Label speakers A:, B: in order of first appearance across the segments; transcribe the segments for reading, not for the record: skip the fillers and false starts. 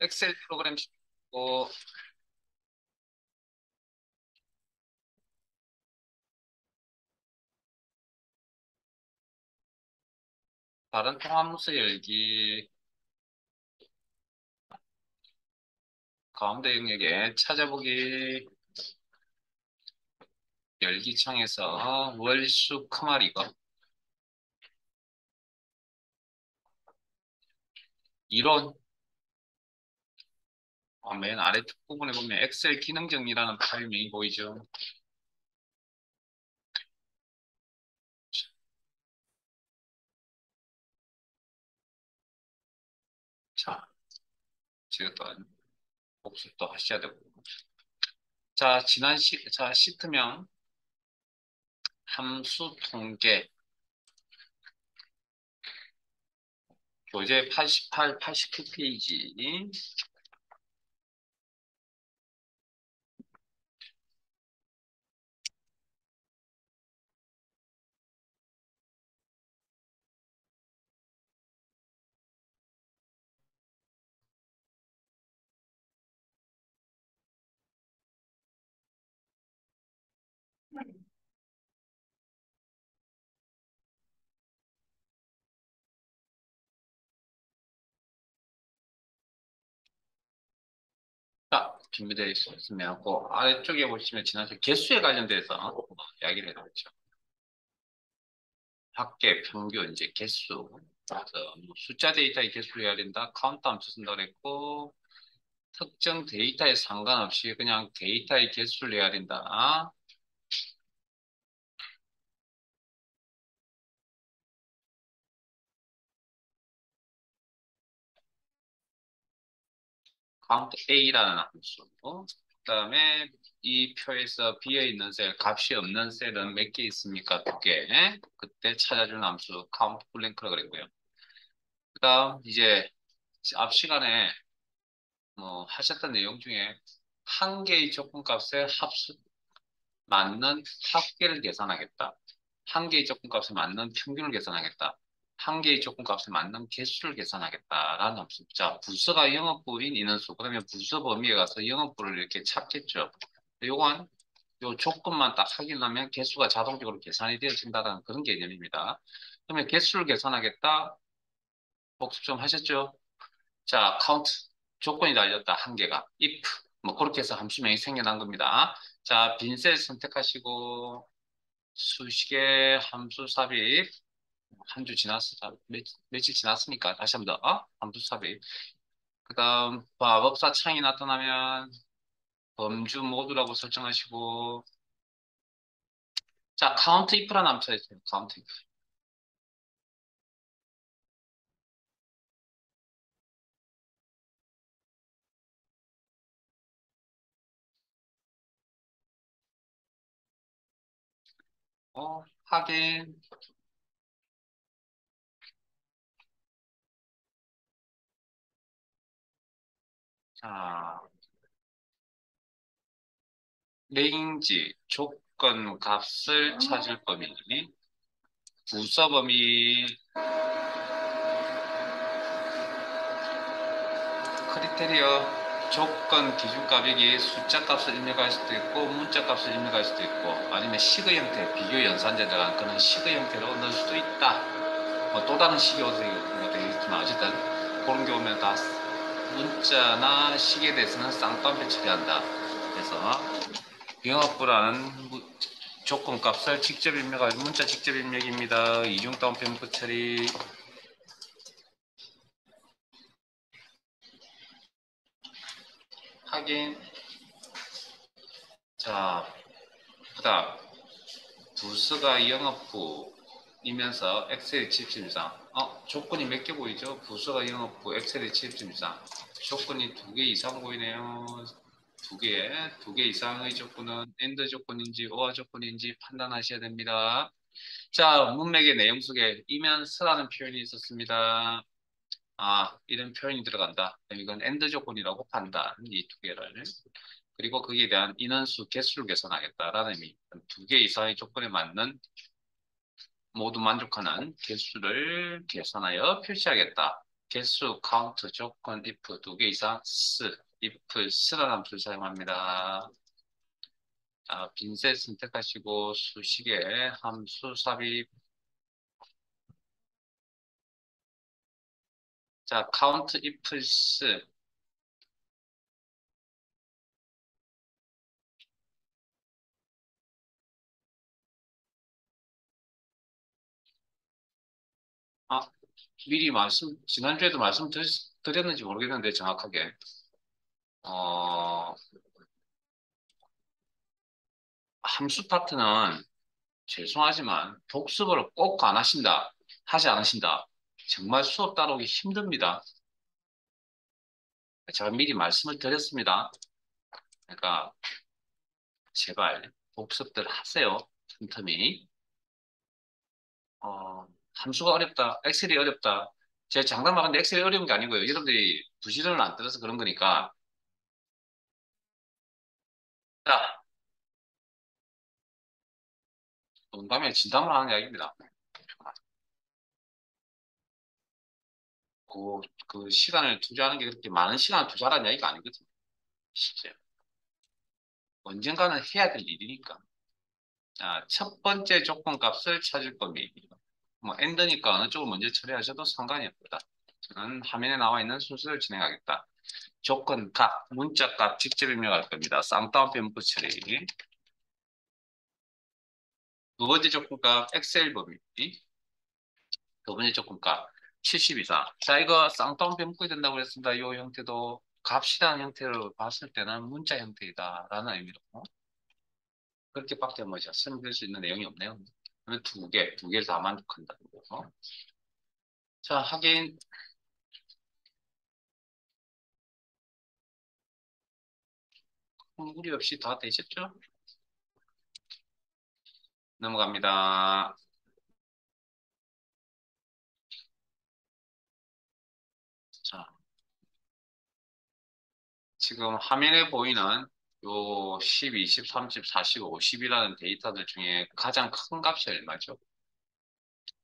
A: 엑셀 프로그램 고 다른 통합문서 열기 가운데 영역에 찾아보기 열기 창에서 월수 크말 이거 이론 맨 아래쪽 부분에 보면 엑셀 기능 정리라는 파일명이 보이죠. 자, 제가 또 복습도 하셔야 되고. 자, 자, 시트명 함수 통계 교재 88, 89페이지. 자, 준비되어 있으면 그 아래쪽에 보시면 지난주 개수에 관련돼서 이야기를 해드렸죠. 합계, 평균, 이제 개수. 그래서 뭐 숫자 데이터의 개수를 해야 된다. 카운트 함수 쓴다고 그랬고, 특정 데이터에 상관없이 그냥 데이터의 개수를 내야 된다. count A라는 함수. 그다음에 이 표에서 비어있는 셀, 값이 없는 셀은 몇 개 있습니까? 2개. 그때 찾아주는 함수 count blank라고 그랬고요. 그다음 이제 앞 시간에 하셨던 내용 중에 한 개의 조건값의 합수 맞는 합계를 계산하겠다. 한 개의 조건값에 맞는 평균을 계산하겠다. 한 개의 조건값에 맞는 개수를 계산하겠다라는 함수. 자, 부서가 영업부인 인원수. 그러면 부서 범위에 가서 영업부를 이렇게 찾겠죠. 요건 요 조건만 딱 확인하면 개수가 자동적으로 계산이 되어진다는 그런 개념입니다. 그러면 개수를 계산하겠다. 복습 좀 하셨죠? 자, 카운트 조건이 달렸다. 한 개가 if 뭐 그렇게 해서 함수명이 생겨난 겁니다. 자, 빈셀 선택하시고 수식의 함수 삽입 한 주 지났어. 며칠 지났으니까 다시 한번 더 함수 삽입. 그다음 마법사 창이 나타나면 범주 모두라고 설정하시고 자, 카운트 if라는 함수가 있어요. 카운트 if. 확인. 자, 레인지 조건 값을 찾을 범위 부서 범위 크리테리어 조건 기준값이기 숫자 값을 입력할 수도 있고 문자 값을 입력할 수도 있고 아니면 식의 형태 비교 연산제 들어간 그런 식의 형태로 넣을 수도 있다. 또 다른 식이 되겠지만 어쨌든 그런 경우면 다 문자나 식에 대해서는 쌍따옴표 처리한다. 그래서 영업부라는 조건값을 직접 입력할 문자 직접 입력입니다. 이중따옴표 문구 처리. 확인. 자, 그다음 부서가 영업부이면서 엑셀 취입점 이상. 조건이 몇 개 보이죠? 부서가 영업부 엑셀 취입점 이상. 조건이 2개 이상 보이네요. 두 개 이상의 조건은 엔드 조건인지 오화 조건인지 판단하셔야 됩니다. 자, 문맥의 내용 속에 이면서라는 표현이 있었습니다. 이런 표현이 들어간다. 이건 엔드 조건이라고 판단. 이 2개를. 그리고 거기에 대한 인원수 개수를 계산하겠다라는 의미. 2개 이상의 조건에 맞는 모두 만족하는 개수를 계산하여 표시하겠다. 개수, 카운트, 조건, if 두 개 이상, if, 스라는 함수를 사용합니다. 자, 빈셋 선택하시고 수식에 함수 삽입. 자, count ifs. 아, 미리 지난주에도 말씀드렸는지 모르겠는데 정확하게. 어, 함수 파트는 죄송하지만 복습을 꼭 안 하신다, 하지 않으신다. 정말 수업 따라오기 힘듭니다. 제가 미리 말씀을 드렸습니다. 그러니까 제발 복습들 하세요. 틈틈이. 함수가 어렵다, 엑셀이 어렵다. 제 장담하는데 엑셀이 어려운 게 아니고요. 여러분들이 부지런을 안 들어서 그런 거니까. 자, 농담에 진담을 하는 이야기입니다. 그 시간을 투자하는 게 그렇게 많은 시간을 투자하는 이야기가 아니거든요. 실제. 언젠가는 해야 될 일이니까. 자, 첫 번째 조건값을 찾을 겁니다. 뭐, 엔드니까 어느 쪽을 먼저 처리하셔도 상관이 없다. 저는 화면에 나와 있는 순서를 진행하겠다. 조건값, 문자값 직접 입력할 겁니다. 쌍따옴표 문구 처리. 두 번째 조건값, 엑셀 범위. 두 번째 조건값, 70 이상. 자, 이거 쌍따옴표 묶어야 된다고 그랬습니다. 이 형태도 값이라는 형태로 봤을 때는 문자 형태이다라는 의미로. 그렇게밖에 뭐 설명드릴 수 있는 내용이 없네요. 그러면 두 개를 다 만족한다는 거. 자, 확인. 무리 없이 다 되셨죠? 넘어갑니다. 자, 지금 화면에 보이는 요 10, 20, 30, 40, 50이라는 데이터들 중에 가장 큰 값이 얼마죠?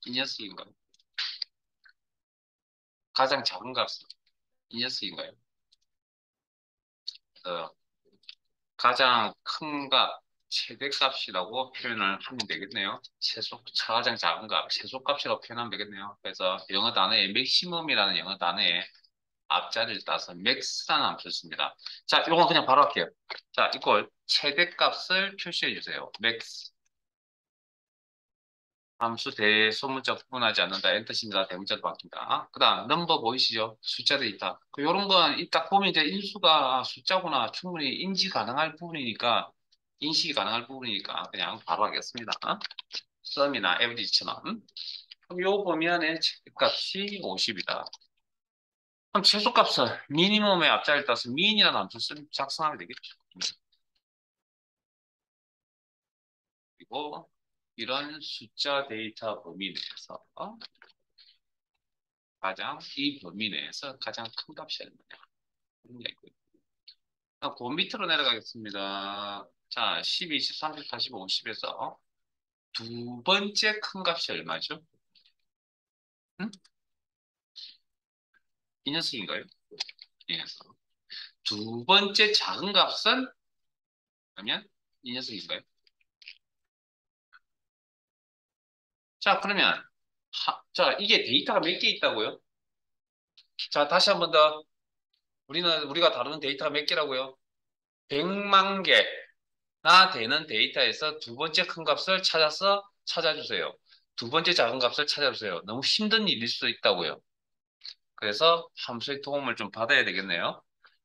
A: 이 녀석인가요? 가장 작은 값은 이 녀석인가요? 어, 가장 큰 값, 최대값이라고 표현을 하면 되겠네요. 가장 작은 값, 최소값이라고 표현하면 되겠네요. 그래서 영어 단어에 맥시멈이라는 영어 단어에 앞자리를 따서 max라는 함수를 씁니다. 자, 이건 그냥 바로 할게요. 자, 이걸 최대값을 표시해 주세요. max. 함수 대소문자 구분하지 않는다. 엔터입니다. 대문자로 바뀐다. 그 다음 넘버 보이시죠? 숫자 데이터. 요런 건 딱 보면 이제 인수가 숫자구나 충분히 인지 가능할 부분이니까 인식이 가능할 부분이니까 그냥 바로 하겠습니다. 썸이나 에버리지처럼. 그럼 요 범위 안에 최대값이 50이다. 그럼 최소값을 미니멈의 앞자리를 따서 민이라는 함수를 작성하면 되겠죠. 그리고 이런 숫자 데이터 범위 내에서 이 범위 내에서 가장 큰 값이 얼마냐. 그런 얘기고요. 그 밑으로 내려가겠습니다. 자, 12, 10, 30, 45, 50에서 두 번째 큰 값이 얼마죠? 응? 이 녀석인가요? 이 녀석. 두 번째 작은 값은 그러면 이 녀석인가요? 자, 그러면 자, 이게 데이터가 몇 개 있다고요? 자, 다시 한번 더. 우리가 다루는 데이터가 몇 개라고요? 100만 개나 되는 데이터에서 두 번째 큰 값을 찾아주세요. 두 번째 작은 값을 찾아주세요. 너무 힘든 일일 수 있다고요. 그래서 함수의 도움을 좀 받아야 되겠네요.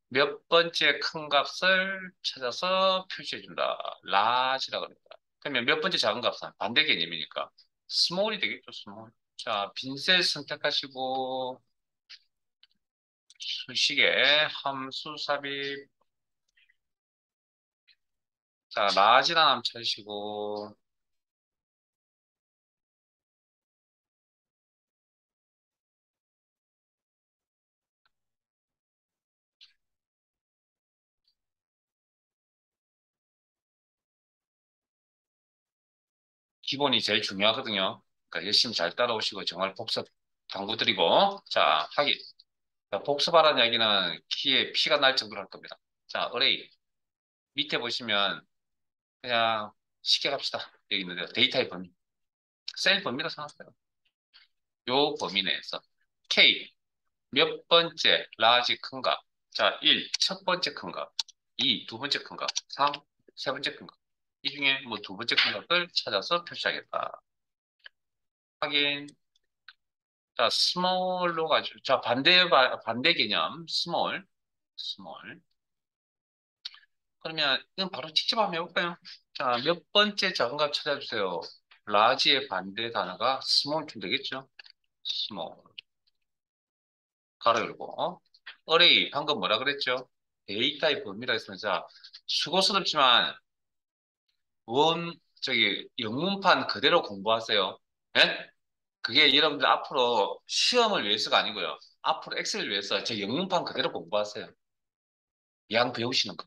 A: 몇 번째 큰 값을 찾아서 표시해준다. large라고 합니다. 그러면 몇 번째 작은 값은 반대 개념이니까 small이 되겠죠, small. 자, 빈셀 선택하시고 수식에 함수 삽입. 자, large라는 함 찾으시고 기본이 제일 중요하거든요. 그러니까 열심히 잘 따라오시고 정말 복습 당구 드리고, 자, 하기. 자, 복습하라는 이야기는 키에 피가 날 정도로 할 겁니다. 자, 어레이. 밑에 보시면 그냥 쉽게 갑시다. 여기 있는데 데이터의 범위. 셀 범위로 생각해요. 요 범위 내에서 K 몇 번째 라지 큰 값. 자, 1, 첫 번째 큰 값. 2, 두 번째 큰 값. 3, 세 번째 큰 값. 이 중에 뭐 두 번째 큰 값을 찾아서 표시하겠다. 확인. 자, 스몰로 가지고. 자, 반대 개념. 스몰. 그러면 이건 바로 직접 한번 해볼까요? 자, 몇 번째 작은 값 찾아주세요. 라지의 반대 단어가 스몰 좀 되겠죠? 스몰. 가로 열고. 어레이, 방금 뭐라 그랬죠? 데이터의 범위라 했으면서 수고스럽지만 영문판 그대로 공부하세요. 예? 그게 여러분들 앞으로 시험을 위해서가 아니고요. 앞으로 엑셀을 위해서 제 영문판 그대로 공부하세요. 양 배우시는 거.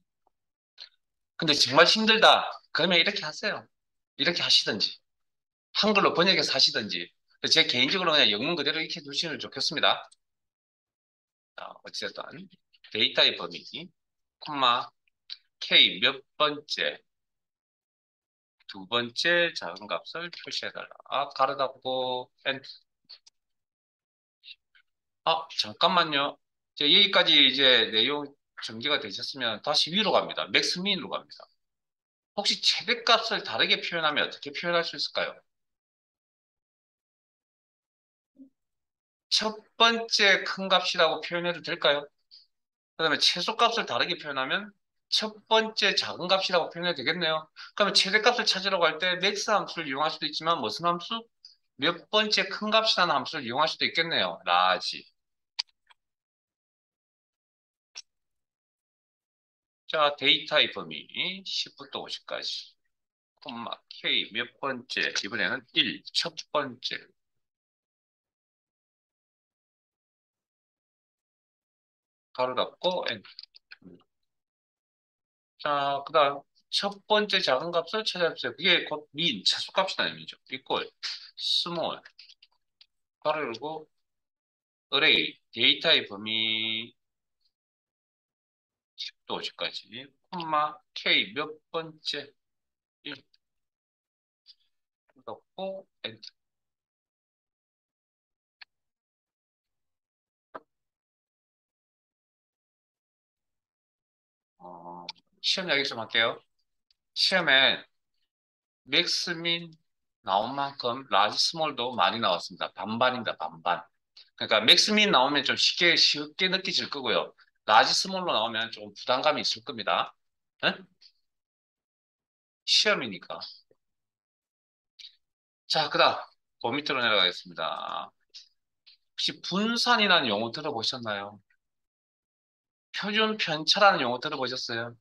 A: 근데 정말 힘들다. 그러면 이렇게 하세요. 이렇게 하시든지. 한글로 번역해서 하시든지. 제 개인적으로 그냥 영문 그대로 익혀 두시면 좋겠습니다. 자, 어쨌든 데이터의 범위, 콤마 K 몇 번째, 두 번째 작은 값을 표시해달라. 가로 닫고 엔터. 잠깐만요. 여기까지 이제 내용 전개가 되셨으면 다시 위로 갑니다. 맥스 민으로 갑니다. 혹시 최대값을 다르게 표현하면 어떻게 표현할 수 있을까요? 첫 번째 큰 값이라고 표현해도 될까요? 그다음에 최소값을 다르게 표현하면 첫 번째 작은 값이라고 표현해도 되겠네요. 그러면 최대값을 찾으려고 할 때 맥스 함수를 이용할 수도 있지만 무슨 함수? 몇 번째 큰 값이라는 함수를 이용할 수도 있겠네요. 라지. 자, 데이터의 범위 10부터 50까지. 콤마 K 몇 번째, 이번에는 1, 첫 번째. 가로 닫고 엔터. 자, 그 다음 첫 번째 작은 값을 찾아주세요. 그게 곧 최소값이라는 의미죠. 이꼴 스몰 가로 열고 어레이 데이터의 범위 10도 50까지 콤마 K 몇 번째 1 넣고 엔터. 어, 시험 이야기 좀 할게요. 시험에 맥스민 나온 만큼 라지 스몰도 많이 나왔습니다. 반반입니다. 반반. 그러니까 맥스민 나오면 좀 쉽게 느껴질 거고요. 라지 스몰로 나오면 조금 부담감이 있을 겁니다. 응? 시험이니까. 자, 그다음 그 밑으로 내려가겠습니다. 혹시 분산이라는 용어 들어보셨나요? 표준 편차라는 용어 들어보셨어요?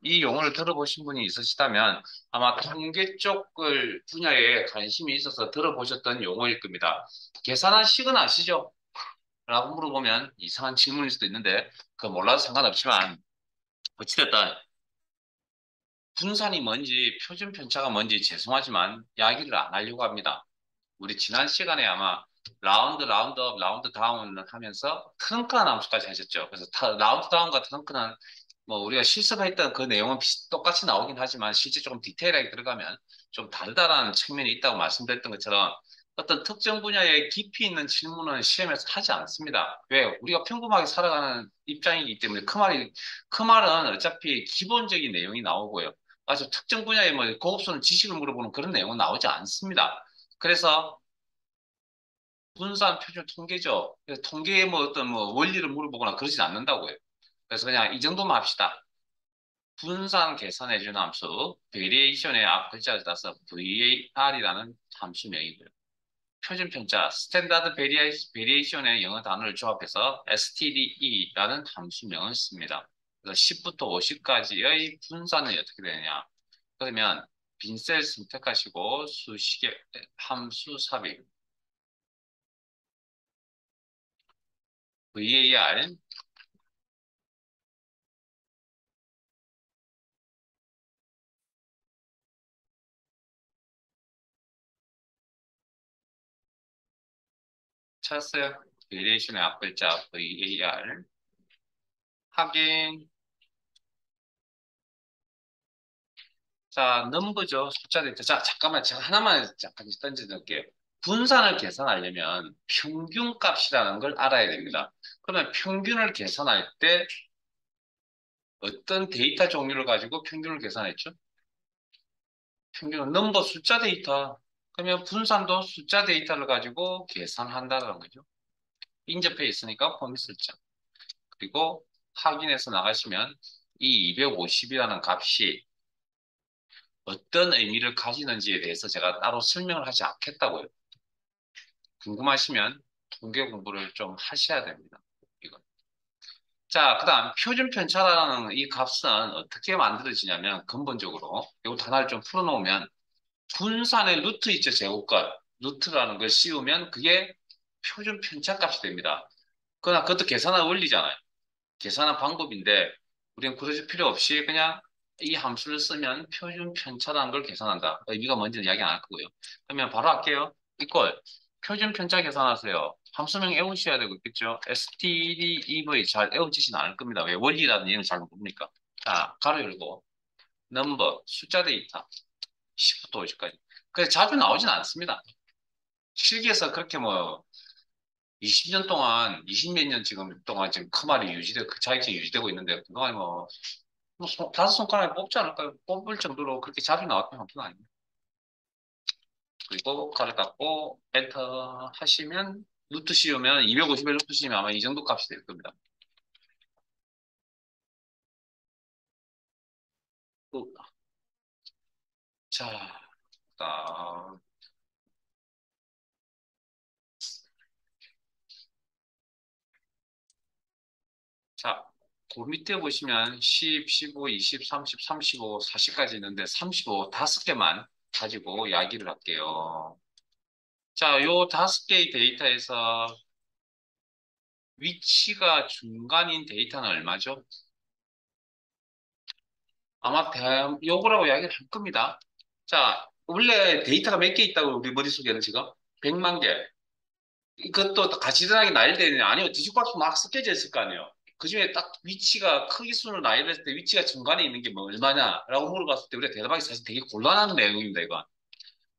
A: 이 용어를 들어보신 분이 있으시다면 아마 통계 쪽을 분야에 관심이 있어서 들어보셨던 용어일 겁니다. 계산한 식은 아시죠? 라고 물어보면 이상한 질문일 수도 있는데 그거 몰라도 상관없지만 어찌됐든 분산이 뭔지 표준 편차가 뭔지 죄송하지만 이야기를 안 하려고 합니다. 우리 지난 시간에 아마 라운드 업, 라운드 다운을 하면서 트렁크한 함수까지 하셨죠. 그래서 라운드 다운과 트렁크는 뭐 우리가 실습했던 그 내용은 똑같이 나오긴 하지만 실제 조금 디테일하게 들어가면 좀 다르다라는 측면이 있다고 말씀드렸던 것처럼 어떤 특정 분야에 깊이 있는 질문은 시험에서 하지 않습니다. 왜? 우리가 평범하게 살아가는 입장이기 때문에 그 말은 어차피 기본적인 내용이 나오고요. 아주 특정 분야에 뭐 고급스러운 지식을 물어보는 그런 내용은 나오지 않습니다. 그래서 분산 표준 통계죠. 그래서 통계의 뭐 어떤 뭐 원리를 물어보거나 그러진 않는다고요. 그래서 그냥 이 정도만 합시다. 분산 계산해주는 함수, 베리에이션의 앞 글자를 따서 VAR이라는 함수명이고요. 표준 편차, 스탠다드 베리에이션의 영어 단어를 조합해서 STDE라는 함수명을 씁니다. 그래서 10부터 50까지의 분산은 어떻게 되느냐? 그러면 빈셀 선택하시고 수식의 함수 삽입, VAR, 찾았어요? 베리에이션의 앞글자 VAR. 확인. 자, 넘버죠. 숫자 데이터. 자, 잠깐만. 제가 하나만 잠깐 던져 넣을게요. 분산을 계산하려면 평균 값이라는 걸 알아야 됩니다. 그러면 평균을 계산할 때 어떤 데이터 종류를 가지고 평균을 계산했죠? 평균은 넘버 숫자 데이터. 그러면 분산도 숫자 데이터를 가지고 계산한다는 거죠. 인접해 있으니까 폼이 숫자. 그리고 확인해서 나가시면 이 250이라는 값이 어떤 의미를 가지는지에 대해서 제가 따로 설명을 하지 않겠다고요. 궁금하시면 통계 공부를 좀 하셔야 됩니다. 이건. 자, 그다음 표준 편차라는 이 값은 어떻게 만들어지냐면 근본적으로 이 단어를 좀 풀어놓으면 분산의 루트 있죠, 제곱값. 루트라는 걸 씌우면 그게 표준 편차 값이 됩니다. 그러나 그것도 계산한 원리잖아요. 계산한 방법인데 우리는 그러실 필요 없이 그냥 이 함수를 쓰면 표준 편차라는 걸 계산한다. 의미가 뭔지는 이야기 안 할 거고요. 그러면 바로 할게요. 이걸 표준 편차 계산하세요. 함수명 외우셔야 되고 있겠죠. std, ev 잘 외우지진 않을 겁니다. 왜 원리라는 얘는 잘 모르니까. 자, 가로 열고 넘버, 숫자 데이터 10부터 50까지. 그래서 자주 나오진 않습니다. 실기에서 그렇게 뭐 20년 동안, 20몇 년 지금 동안 지금 크말이 유지되고, 그 자격증이 유지되고 있는데, 그동안 다섯 손가락에 뽑지 않을까요? 뽑을 정도로 그렇게 자주 나왔던 함수는 아닙니다. 그리고 가로 닫고, 엔터 하시면, 루트 씌우면, 250에 루트 씌우면 아마 이 정도 값이 될 겁니다. 또, 자, 딱, 자, 그 밑에 보시면 10, 15, 20, 30, 35, 40까지 있는데 35 다섯 개만 가지고 이야기를 할게요. 자, 요 다섯 개의 데이터에서 위치가 중간인 데이터는 얼마죠? 아마 요거라고 이야기를 할 겁니다. 자, 원래 데이터가 몇 개 있다고 우리 머릿속에는 지금? 100만 개. 이것도 가지런하게 나열 되느냐? 아니요. 뒤죽박죽 막 섞여져 있을 거 아니에요. 그중에 딱 위치가 크기 순으로 나열했을 때 위치가 중간에 있는 게 뭐 얼마냐라고 물어봤을 때 우리가 대답하기 사실 되게 곤란한 내용입니다, 이건.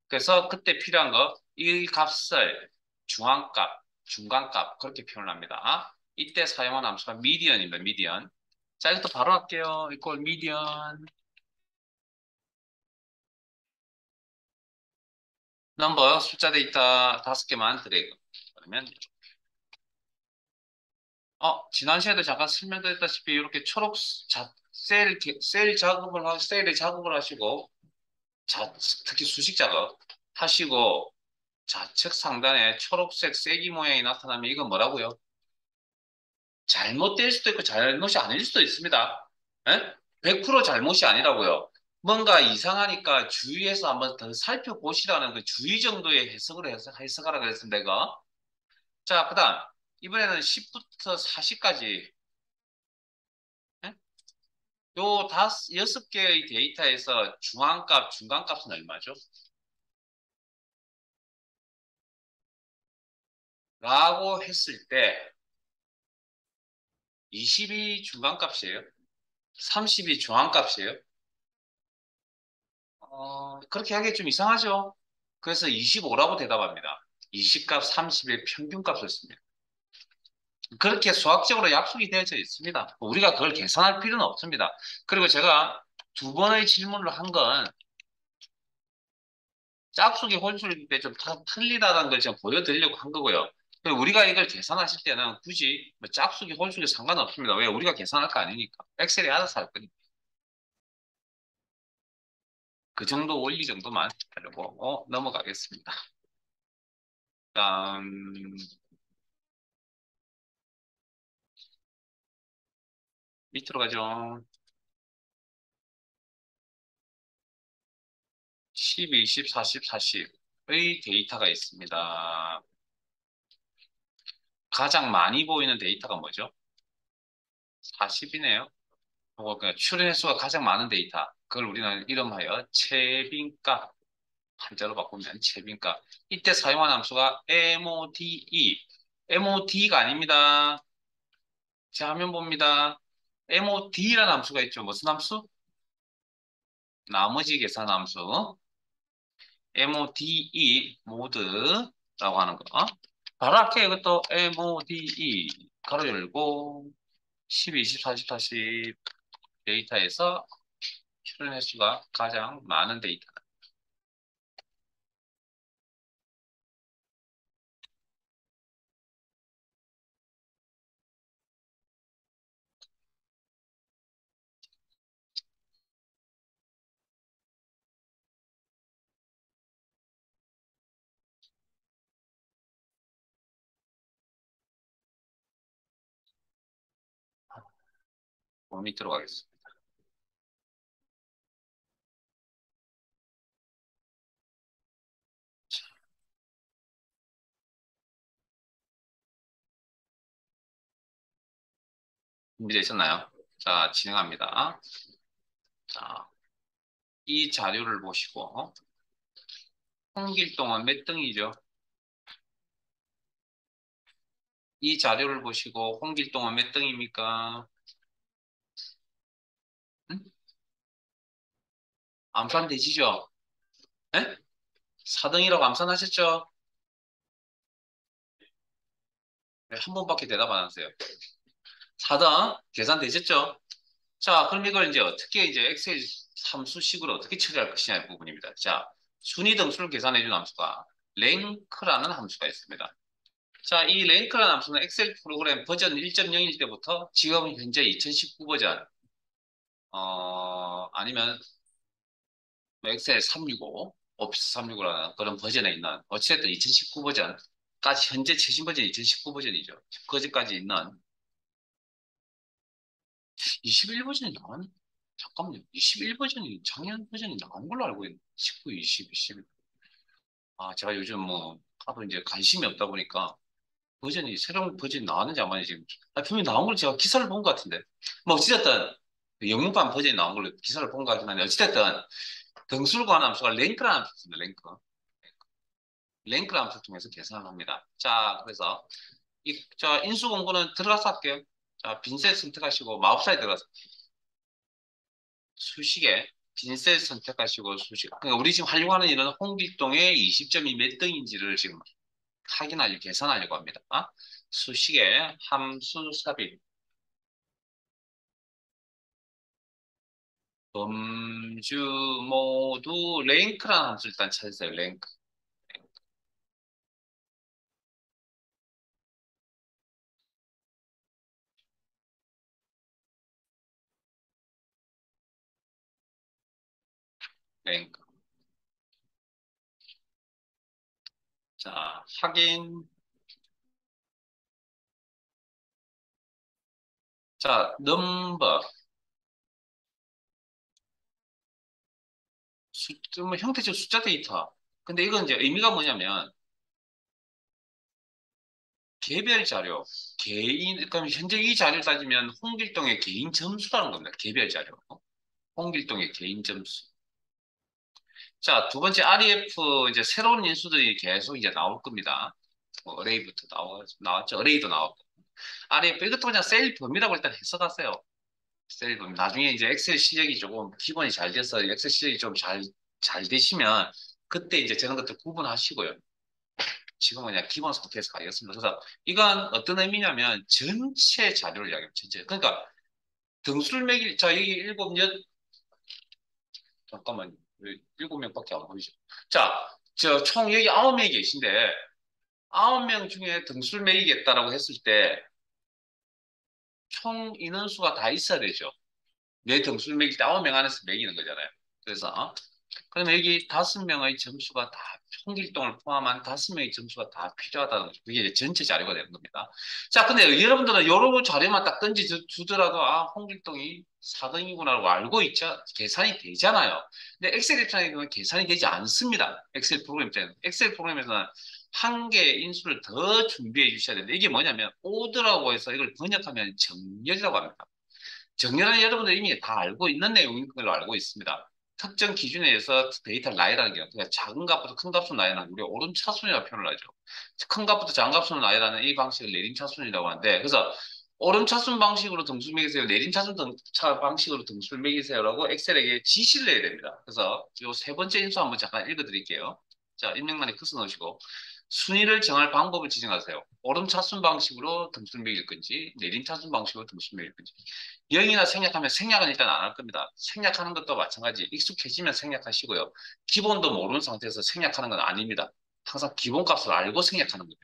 A: 그래서 그때 필요한 거, 이 값을 중앙값, 중간값 그렇게 표현합니다. 이때 사용한 함수가 미디언입니다. 미디언. 자, 이것도 바로 할게요. 이꼴 미디언. 넘버 숫자 데이터 다섯 개만 드래그. 그러면 지난 시간에도 잠깐 설명드렸다시피 이렇게 초록 셀의 작업을 하시고 특히 수식 작업 하시고 좌측 상단에 초록색 쐐기 모양이 나타나면 이건 뭐라고요? 잘못될 수도 있고 잘못이 아닐 수도 있습니다. 예? 100% 잘못이 아니라고요. 뭔가 이상하니까 주의해서 한번 더 살펴보시라는 그 주의 정도의 해석하라 그랬습니다, 이거. 자, 그 다음. 이번에는 10부터 40까지. 요 여섯 개의 데이터에서 중앙값, 중간값은 얼마죠? 라고 했을 때 20이 중간값이에요? 30이 중앙값이에요? 그렇게 하기 좀 이상하죠? 그래서 25라고 대답합니다. 20값 30의 평균값을 씁니다. 그렇게 수학적으로 약속이 되어져 있습니다. 우리가 그걸 계산할 필요는 없습니다. 그리고 제가 두 번의 질문을 한 건 짝수기 혼술일 때 좀 틀리다는 걸 제가 보여드리려고 한 거고요. 그리고 우리가 이걸 계산하실 때는 굳이 뭐 짝수기 혼술이 상관없습니다. 왜? 우리가 계산할 거 아니니까. 엑셀이 알아서 할 거니까. 그 정도 원리 정도만 하려고 넘어가겠습니다. 다음 밑으로 가죠. 10, 20, 40, 40의 데이터가 있습니다. 가장 많이 보이는 데이터가 뭐죠? 40이네요. 그러니까 출현 횟수가 가장 많은 데이터. 그걸 우리는 이름하여 채빈값. 한자로 바꾸면 채빈값. 이때 사용한 함수가 MODE. MOD가 아닙니다. 자, 화면 봅니다. MOD라는 함수가 있죠. 무슨 함수? 나머지 계산 함수. MODE, 모드라고 하는 거. 바로 할게요. 이것도 MODE. 가로 열고, 12, 24, 40 데이터에서 출연 횟수가 가장 많은 데이터. 밑으로 가겠습니다. 준비되셨나요? 자, 진행합니다. 자, 이 자료를 보시고, 홍길동은 몇 등이죠? 이 자료를 보시고, 홍길동은 몇 등입니까? 응? 암산되시죠? 네? 4등이라고 암산하셨죠? 네, 한 번밖에 대답 안 하세요. 4등 계산되셨죠? 자, 그럼 이걸 이제 어떻게 이제 엑셀 함수식으로 어떻게 처리할 것이냐의 부분입니다. 자, 순위 등수를 계산해 준 함수가 랭크라는 함수가 있습니다. 자, 이 랭크라는 함수는 엑셀 프로그램 버전 1.0일 때부터 지금 현재 2019 버전, 아니면 뭐 엑셀 365, 오피스 365라는 그런 버전에 있는, 어찌됐든 2019 버전까지, 현재 최신 버전 2019 버전이죠. 그제까지 있는 21 버전이 나왔, 잠깐만요. 21 버전이 작년 버전이 나온 걸로 알고 있는데, 19, 20, 21. 아, 제가 요즘 뭐, 하도 이제 관심이 없다 보니까, 새로운 버전이 나왔는지 안 나왔는지 지금, 분명히 나온 걸 제가 기사를 본 것 같은데. 뭐, 어찌됐든, 영문판 버전이 나온 걸로 기사를 본 것 같긴 한데, 어찌됐든, 등수를 구하는 함수가 랭크라는 함수입니다, 랭크. 랭크라는 함수를 통해서 계산을 합니다. 자, 그래서, 인수 공부는 들어가서 할게요. 자, 빈셋 선택하시고, 마법사에 들어가서, 수식에, 빈셋 선택하시고, 수식. 그러니까 우리 지금 하려고 하는 일은 홍길동의 20점이 몇 등인지를 지금 계산하려고 합니다. 수식에 함수 삽입, 범주 모두 랭크라는 함수 일단 찾으세요. 랭크, 랭크. 자, 확인. 자, 넘버. 뭐 형태적 숫자 데이터. 근데 이건 이제 의미가 뭐냐면, 개별 자료, 그럼 현재 이 자료를 따지면 홍길동의 개인 점수라는 겁니다. 개별 자료. 홍길동의 개인 점수. 자, 두 번째 REF 이제 새로운 인수들이 계속 이제 나올 겁니다. 뭐 어레이부터 나왔죠. 어레이도 나왔고. REF 이것도 그냥 셀 범위라고 일단 해석하세요. 셀 범위. 나중에 이제 엑셀 실력이 조금 기본이 잘 돼서 엑셀 실력이 좀 잘 되시면 그때 이제 저런 것들 구분하시고요. 지금은 그냥 기본 상태에서 가겠습니다. 그래서 이건 어떤 의미냐면 전체 자료를 이야기합니다. 전체. 그러니까 등수를 매길, 자, 여기 잠깐만, 7명밖에 안 보이죠. 자, 총 여기 9명이 계신데, 9명 중에 등수를 매기겠다라고 했을 때, 총 인원수가 다 있어야 되죠. 내 등수를 매길 때 9명 안에서 매기는 거잖아요. 그래서, 그러면 여기 5명의 점수가 다, 총길동을 포함한 5명의 점수가 다 필요하다는 거죠. 그게 이제 전체 자료가 되는 겁니다. 자, 근데 여러분들은 요런 자료만 딱 주더라도, 홍길동이 4등이구나라고 알고 있죠. 계산이 되잖아요. 근데 엑셀 입장에서는 계산이 되지 않습니다. 엑셀 프로그램 입장에서. 엑셀 프로그램에서는 한 개의 인수를 더 준비해 주셔야 되는데, 이게 뭐냐면, 오드라고 해서 이걸 번역하면 정렬이라고 합니다. 정렬은 여러분들 이미 다 알고 있는 내용인 걸로 알고 있습니다. 특정 기준에 의해서 데이터를 나열하는 게 그러니까 작은 값부터 큰 값으로 나열하는 우리가 오름차순이라고 표현을 하죠. 큰 값부터 작은 값으로 나열하는 이 방식을 내림차순이라고 하는데 그래서 오름차순 방식으로 등수를 매기세요. 내림차순 방식으로 등수를 매기세요라고 엑셀에게 지시를 해야 됩니다. 그래서 이 세 번째 인수 한번 잠깐 읽어드릴게요. 자, 입력란에 커서 넣으시고 순위를 정할 방법을 지정하세요. 오름차순 방식으로 등수를 매길 건지 내림차순 방식으로 등수를 매길 건지. 0이나 생략하면 생략은 일단 안 할 겁니다. 생략하는 것도 마찬가지. 익숙해지면 생략하시고요. 기본도 모르는 상태에서 생략하는 건 아닙니다. 항상 기본값을 알고 생략하는 겁니다.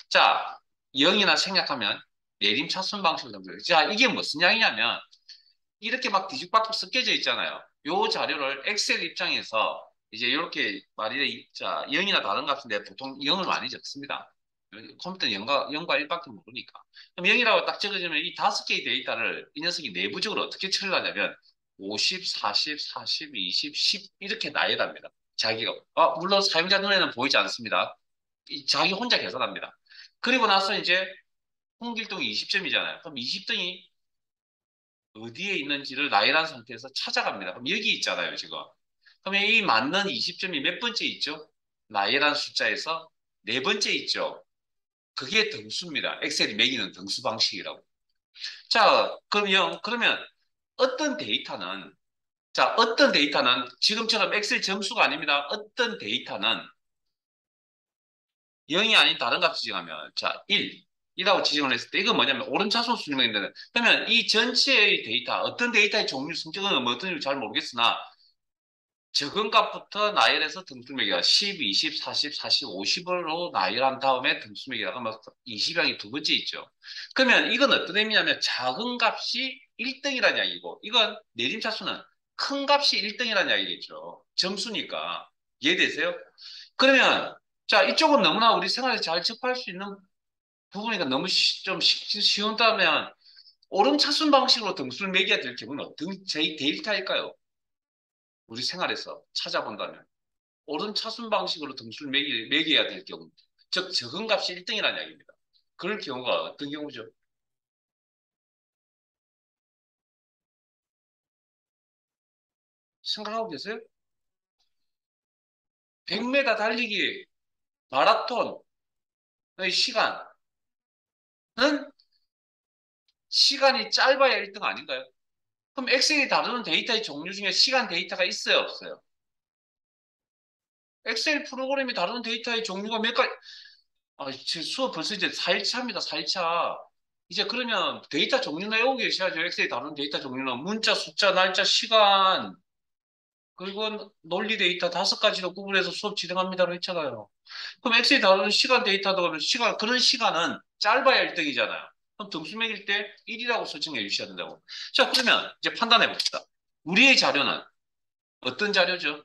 A: 자, 0이나 생략하면 내림차순 방식을 정해요. 자, 이게 무슨 양이냐면 이렇게 막 뒤죽박죽 섞여져 있잖아요. 요 자료를 엑셀 입장에서 이제 이렇게 말이 자 0이나 다른 값인데 보통 0을 많이 적습니다. 컴퓨터는 0과 1밖에 모르니까. 그럼 0이라고 딱 적어주면 이 다섯 개의 데이터를 이 녀석이 내부적으로 어떻게 처리를 하냐면 50, 40, 40, 20, 10 이렇게 나열합니다. 자기가. 물론 사용자 눈에는 보이지 않습니다. 자기 혼자 계산합니다. 그리고 나서 이제 홍길동이 20점이잖아요. 그럼 20등이 어디에 있는지를 나열한 상태에서 찾아갑니다. 그럼 여기 있잖아요, 지금. 그러면 이 맞는 20점이 몇 번째 있죠? 나열한 숫자에서 네 번째 있죠. 그게 등수입니다. 엑셀이 매기는 등수 방식이라고. 자, 그러면 어떤 데이터는, 자, 어떤 데이터는 지금처럼 엑셀 점수가 아닙니다. 어떤 데이터는 0이 아닌 다른 값을 지정하면, 자, 1이라고 지정을 했을 때, 이건 뭐냐면, 오름차순 수명인데, 그러면 이 전체의 데이터, 어떤 데이터의 종류, 성격은 뭐 어떤지 잘 모르겠으나, 적은 값부터 나열해서 등수 매기가 10, 20, 40, 40, 50으로 나열한 다음에 등수 매기가 그러면 20항이 두 번째 있죠. 그러면 이건 어떤 의미냐면 작은 값이 1등이라는 이야기고 이건 내림차수는 큰 값이 1등이라는 이야기겠죠. 점수니까. 이해되세요? 그러면 자 이쪽은 너무나 우리 생활에 잘 접할 수 있는 부분이니까 너무 좀 쉬운다면 오름차순 방식으로 등수를 매겨야 될 경우는 어떤 데이터일까요? 우리 생활에서 찾아본다면. 옳은 차순 방식으로 등수를 매겨야 될 경우, 즉 적은 값이 1등이라는 이야기입니다. 그럴 경우가 어떤 경우죠? 생각하고 계세요? 100m 달리기 마라톤의 시간은 시간이 짧아야 1등 아닌가요? 그럼 엑셀이 다루는 데이터의 종류 중에 시간 데이터가 있어요, 없어요? 엑셀 프로그램이 다루는 데이터의 종류가 몇 가지, 지금 수업 벌써 이제 4일차입니다, 4일차. 이제 그러면 데이터 종류나 외우고 계셔야죠. 엑셀이 다루는 데이터 종류는 문자, 숫자, 날짜, 시간, 그리고 논리 데이터 다섯 가지로 구분해서 수업 진행합니다로 했잖아요. 그럼 엑셀이 다루는 시간 데이터도 그러면 그런 시간은 짧아야 1등이잖아요. 그럼 등수 매길 때 1이라고 설정해 주셔야 된다고. 자, 그러면 이제 판단해 봅시다. 우리의 자료는 어떤 자료죠?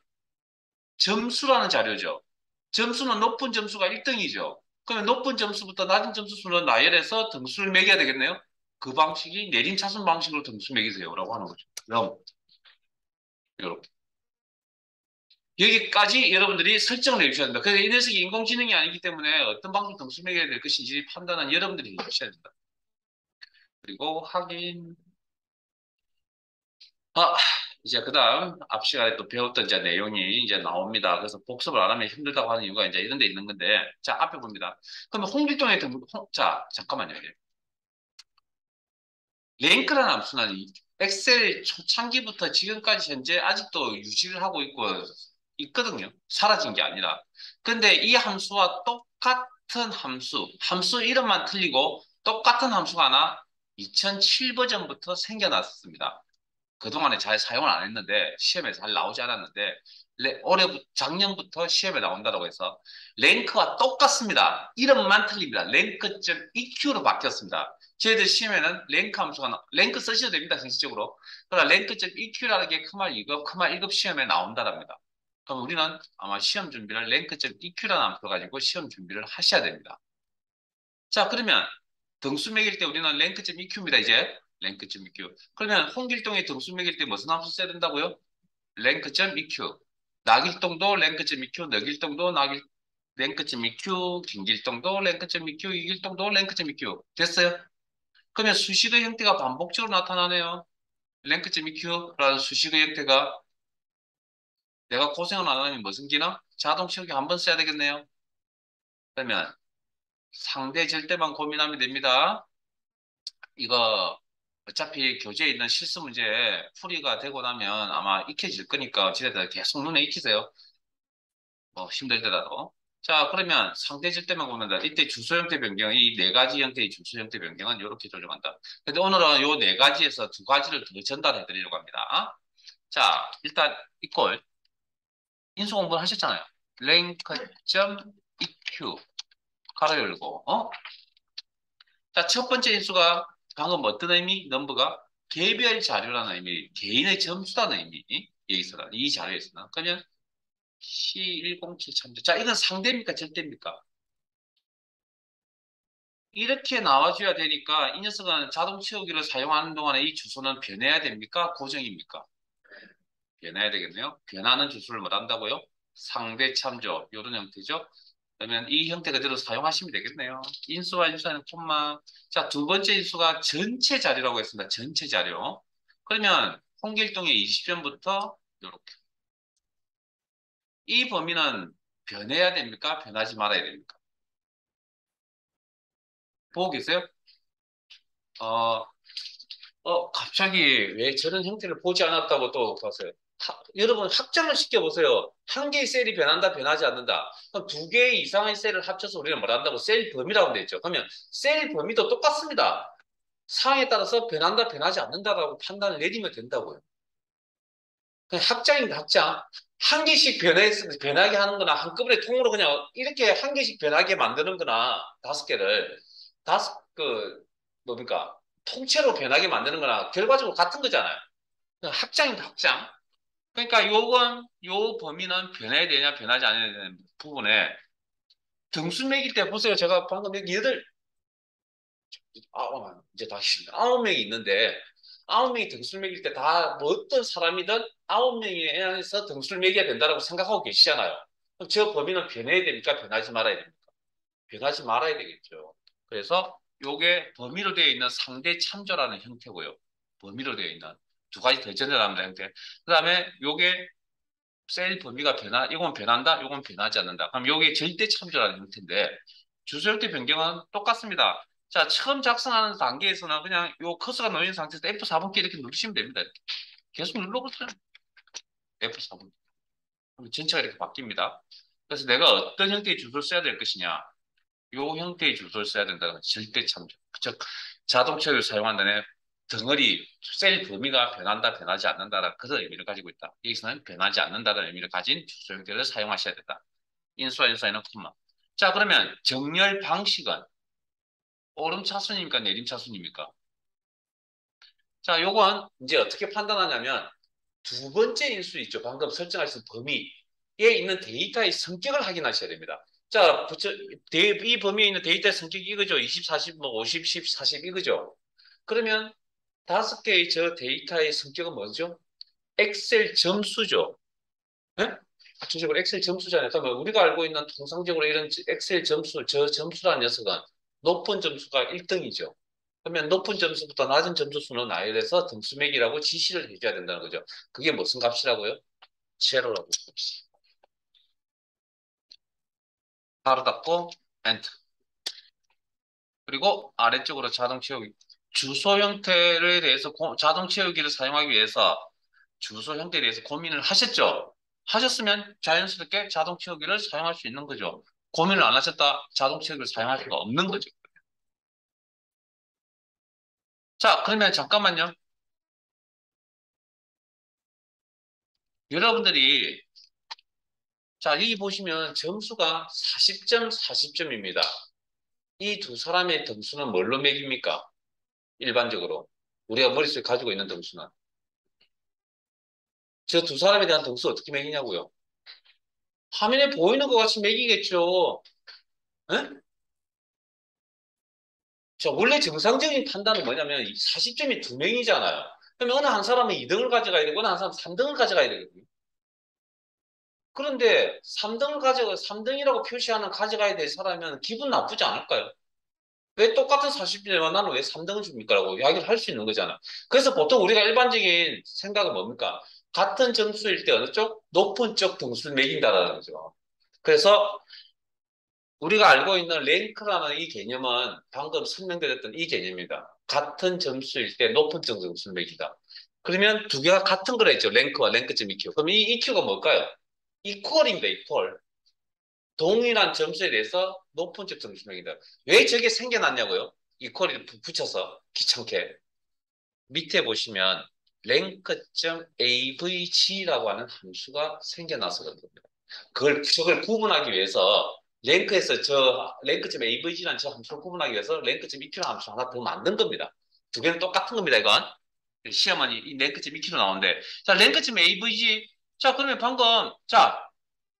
A: 점수라는 자료죠. 점수는 높은 점수가 1등이죠. 그러면 높은 점수부터 낮은 점수 순으로 나열해서 등수를 매겨야 되겠네요. 그 방식이 내림차순 방식으로 등수 매기세요라고 하는 거죠. 그럼 이렇게. 여기까지 여러분들이 설정을 해주셔야 된다. 그래서 이 녀석이 인공지능이 아니기 때문에 어떤 방송 등수 매겨야 될 것인지 판단은 여러분들이 해주셔야 된다. 그리고 확인. 아, 이제 그 다음 앞 시간에 또 배웠던 이제 내용이 이제 나옵니다. 그래서 복습을 안 하면 힘들다고 하는 이유가 이제 이런 데 있는 건데, 자, 앞에 봅니다. 그러면 홍길동의 자, 잠깐만요. 랭크라는 함수는 엑셀 초창기부터 지금까지 현재 아직도 유지를 하고 있거든요. 사라진 게 아니라. 근데 이 함수와 똑같은 함수 이름만 틀리고 똑같은 함수가 하나 2007 버전부터 생겨났습니다. 그동안에 잘 사용을 안 했는데 시험에 잘 나오지 않았는데 작년부터 시험에 나온다고 해서 랭크와 똑같습니다. 이름만 틀립니다. 랭크.eq로 바뀌었습니다. 저희들 시험에는 랭크 함수가 랭크 쓰셔도 됩니다. 정식적으로. 그러나 랭크.eq라는 게 크말 2급, 크말 1급 시험에 나온다랍니다. 그럼 우리는 아마 시험 준비를 랭크.eq라는 함수 가지고 시험 준비를 하셔야 됩니다. 자, 그러면 등수 매길 때 우리는 랭크.eq입니다. 이제 랭크.eq. 그러면 홍길동의 등수 매길 때 무슨 함수 써야 된다고요? 랭크.eq. 나길동도 랭크.eq, 너길동도 랭크.eq, 김길동도 랭크.eq, 이길동도 랭크.eq. 됐어요? 그러면 수식의 형태가 반복적으로 나타나네요. 랭크.eq라는 수식의 형태가 내가 고생을 안 하면 무슨 기능? 자동 채우기 한 번 써야 되겠네요. 그러면 상대 절대만 고민하면 됩니다. 이거 어차피 교재에 있는 실수 문제 풀이가 되고 나면 아마 익혀질 거니까 지네들 계속 눈에 익히세요. 뭐 힘들더라도. 자, 그러면 상대 절대만 보면 이때 주소 형태 변경, 이 네 가지 형태의 주소 형태 변경은 이렇게 조정한다. 근데 오늘은 요 네 가지에서 두 가지를 더 전달해 드리려고 합니다. 자, 일단 이꼴 인수 공부를 하셨잖아요. rank.eq 가로 열고 자, 첫 번째 인수가 방금 어떤 의미? 넘버가 개별 자료라는 의미, 개인의 점수라는 의미. 여기서는 이 자료에서는 그러면 C107 참조. 자, 이건 상대입니까? 절대입니까? 이렇게 나와줘야 되니까 이 녀석은 자동 채우기를 사용하는 동안에 이 주소는 변해야 됩니까? 고정입니까? 변해야 되겠네요. 변하는 주소를 뭐 한다고요? 상대 참조 이런 형태죠. 그러면 이 형태 그대로 사용하시면 되겠네요. 인수와 인수하는 콤마. 자, 두 번째 인수가 전체 자료라고 했습니다. 전체 자료. 그러면 홍길동의 20전부터 이렇게. 이 범위는 변해야 됩니까? 변하지 말아야 됩니까? 보고 계세요? 어, 갑자기 왜 저런 형태를 보지 않았다고 또 봤어요. 여러분 확장을 시켜보세요. 한 개의 셀이 변한다, 변하지 않는다. 그럼 두 개의 이상의 셀을 합쳐서 우리는 뭘 한다고? 셀 범위라고 되어 있죠. 그러면 셀 범위도 똑같습니다. 상황에 따라서 변한다, 변하지 않는다라고 판단을 내리면 된다고요. 그냥 확장입니다, 확장. 한 개씩 변하게 하는 거나 한꺼번에 통으로 그냥 이렇게 한 개씩 변하게 만드는 거나 다섯 개를, 뭡니까? 통째로 변하게 만드는 거나 결과적으로 같은 거잖아요. 그냥 확장입니다, 확장. 그러니까 요 범위는 변해야 되냐, 변하지 않아야 되는 부분에 등수 매길 때 보세요. 제가 방금 여기 이제 다시 9명이 있는데 9명이 등수를 매길 때 다 뭐 어떤 사람이든 9명에 해서 등수를 매겨야 된다고 생각하고 계시잖아요. 그럼 저 범위는 변해야 되니까 변하지 말아야 됩니까? 변하지 말아야 되겠죠. 그래서 요게 범위로 되어 있는 상대 참조라는 형태고요. 범위로 되어 있는 두 가지 더 전달합니다 형태. 그다음에 요게 셀 범위가 이건 변한다, 이건 변하지 않는다. 그럼 요게 절대 참조라는 형태인데 주소 형태 변경은 똑같습니다. 자, 처음 작성하는 단계에서는 그냥 요 커서가 놓인 상태에서 F4번키 이렇게 누르시면 됩니다. 계속 눌러보세요. F4번키. 그럼 전체가 이렇게 바뀝니다. 그래서 내가 어떤 형태의 주소를 써야 될 것이냐. 요 형태의 주소를 써야 된다는 건 절대 참조. 즉, 자동차를 사용한다는 덩어리, 셀 범위가 변한다, 변하지 않는다라는 그런 의미를 가지고 있다. 여기서는 변하지 않는다는 의미를 가진 주소 형태를 사용하셔야 된다. 인수와 인수에는 콤마. 자, 그러면 정렬 방식은 오름 차순입니까? 내림 차순입니까? 자, 요건 이제 어떻게 판단하냐면 두 번째 인수 있죠. 방금 설정하신 범위에 있는 데이터의 성격을 확인하셔야 됩니다. 자, 이 범위에 있는 데이터의 성격이 이거죠. 20, 40, 뭐 50, 10, 40 이거죠. 그러면 다섯 개의 저 데이터의 성격은 뭐죠? 엑셀 점수죠. 예? 구체적으로 엑셀 점수잖아요. 그러면 우리가 알고 있는 통상적으로 이런 엑셀 점수, 저 점수라는 녀석은 높은 점수가 1등이죠. 그러면 높은 점수부터 낮은 점수 순으로 나열해서 등수 매기라고 지시를 해줘야 된다는 거죠. 그게 무슨 값이라고요? 제로라고. 바로 닫고 엔터. 그리고 아래쪽으로 자동 채우기. 주소 형태에 대해서 자동 채우기를 사용하기 위해서 주소 형태에 대해서 고민을 하셨죠? 하셨으면 자연스럽게 자동 채우기를 사용할 수 있는 거죠. 고민을 안 하셨다 자동 채우기를 사용할 수가 없는 거죠. 자, 그러면 잠깐만요. 여러분들이 자, 여기 보시면 점수가 40점, 40점입니다. 이 두 사람의 등수는 뭘로 매깁니까? 일반적으로. 우리가 머릿속에 가지고 있는 등수는. 저 두 사람에 대한 등수 어떻게 매기냐고요? 화면에 보이는 것 같이 매기겠죠. 에? 자, 원래 정상적인 판단은 뭐냐면 40점이 두 명이잖아요. 그러면 어느 한 사람은 2등을 가져가야 되고 어느 한 사람은 3등을 가져가야 되거든요. 그런데 3등이라고 표시하는 가져가야 될 사람이면 기분 나쁘지 않을까요? 왜 똑같은 40점에 나는 왜 3등을 줍니까? 라고 이야기를 할 수 있는 거잖아. 그래서 보통 우리가 일반적인 생각은 뭡니까? 같은 점수일 때 어느 쪽? 높은 쪽 등수를 매긴다라는 거죠. 그래서 우리가 알고 있는 랭크라는 이 개념은 방금 설명드렸던 이 개념입니다. 같은 점수일 때 높은 쪽 등수를 매기다. 그러면 두 개가 같은 거라 했죠. 랭크와 랭크점 EQ. 그럼 이 EQ가 뭘까요? 이퀄입니다. 이퀄. 동일한 점수에 대해서 높은 쪽 등수를 매긴다. 왜 저게 생겨났냐고요? 이퀄을 붙여서 귀찮게. 밑에 보시면 랭크.avg라고 하는 함수가 생겨나서 그런 겁니다. 저걸 구분하기 위해서 랭크에서 랭크.avg라는 저 함수를 구분하기 위해서 랭크.eq라는 함수 하나 더 만든 겁니다. 두 개는 똑같은 겁니다, 이건. 시험은 이 랭크.eq로 나오는데. 자, 랭크.avg. 자, 그러면 방금, 자,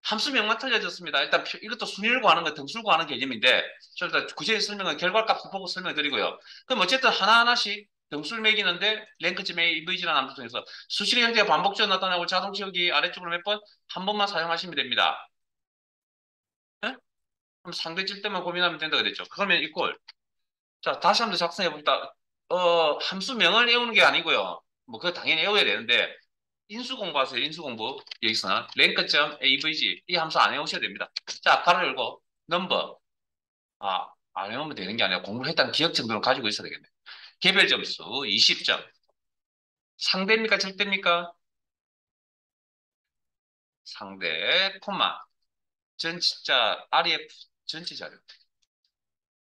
A: 함수명만 틀려졌습니다. 일단 이것도 순위를 구하는 거, 등수를 구하는 개념인데, 저 일단 구체적인 설명은 결과값을 보고 설명드리고요. 그럼 어쨌든 하나하나씩 등수를 매기는데 랭크쯤 AVG라는 함수 통해서 수식의 형태가 반복적으로 나타나고 자동 채우기 아래쪽으로 몇 번? 한 번만 사용하시면 됩니다. 네? 그럼 상대질 때만 고민하면 된다 그랬죠. 그러면 이꼴. 자, 다시 한번 작성해 봅니다. 함수명을 외우는 게 아니고요. 뭐 그거 당연히 외워야 되는데 인수 공부하세요. 인수 공부. 여기서는 랭크.avg 이 함수 안 외우셔야 됩니다. 자, 가로 열고 넘버. 안 외우면 되는 게 아니라 공부를 했다는 기억 정도는 가지고 있어야 되겠네. 개별 점수 20점. 상대입니까? 절대입니까? 상대, 콤마. 전치자, REF 전체 자료.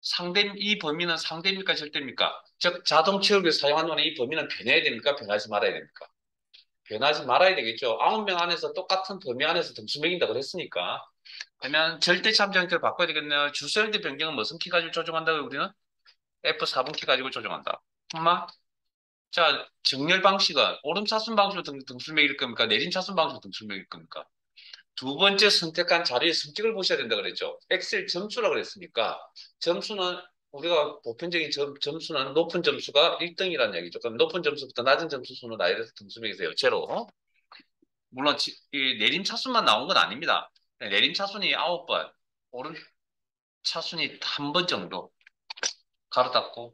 A: 상대, 이 범위는 상대입니까? 절대입니까? 즉, 자동 채우기를 사용하는 동안 이 범위는 변해야 됩니까? 변하지 말아야 됩니까? 변하지 말아야 되겠죠. 9명 안에서 똑같은 범위 안에서 등수 매긴다고 그랬으니까. 그러면 절대 참조 형태를 바꿔야 되겠네요. 주소 형태 변경은 무슨 키 가지고 조정한다고 우리는? F4번 키 가지고 조정한다. 콤마. 자, 정렬 방식은 오름차순 방식으로 등수를 매길 겁니까? 내림차순 방식으로 등수를 매길 겁니까? 두 번째 선택한 자리의 성격을 보셔야 된다 그랬죠. 엑셀 점수라 그랬으니까 점수는 우리가 보편적인 점수는 높은 점수가 1등이라는 얘기죠. 그럼 높은 점수부터 낮은 점수 순으로 나열해서 등수 매기세요. 제로. 물론 이 내림 차순만 나온 건 아닙니다. 내림 차순이 9번, 오른 차순이 한 번 정도 가로 닫고